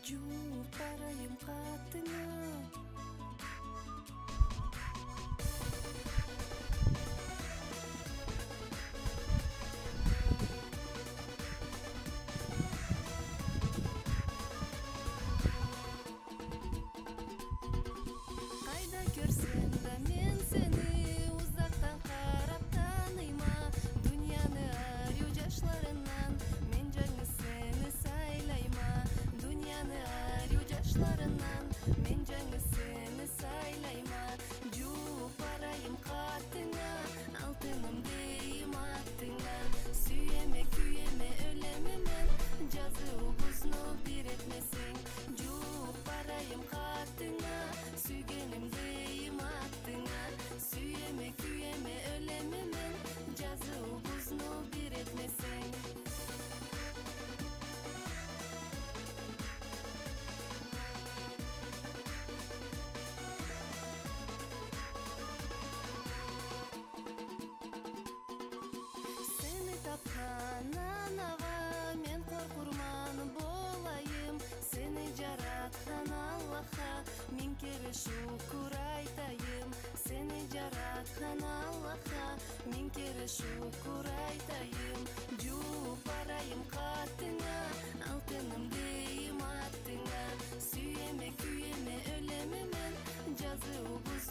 Жууп барайын катыңа. Кайда көрсөм да мен сени узактан карап таныйма. Дүйнөнү аруу жашларынан мен жаңы сени сайлайма. Дүйнөнү аруу жашларынан мен жаңы сени сайлайма. Жууп барайын катыңа, алтыным дейм аттыңа. Сүйеме күйеме өлеме мен, жазуубузду бир этмесең. Жууп барайын катыңа, сүйгеним дейм аттыңа. Сүйеме күйеме өлеме мен, жазуубузду бир этмесең. Сени тапкан анага мен коркурман болайым. Сени жараткан Аллахка миң кере шүкүр айтайым. Сени жараткан Аллахка миң кере шүкүр айтайым. Жууп барайым катыңа, алтыным дейм аттыңа. Сүйеме күйеме өлеме мен, жазуубуз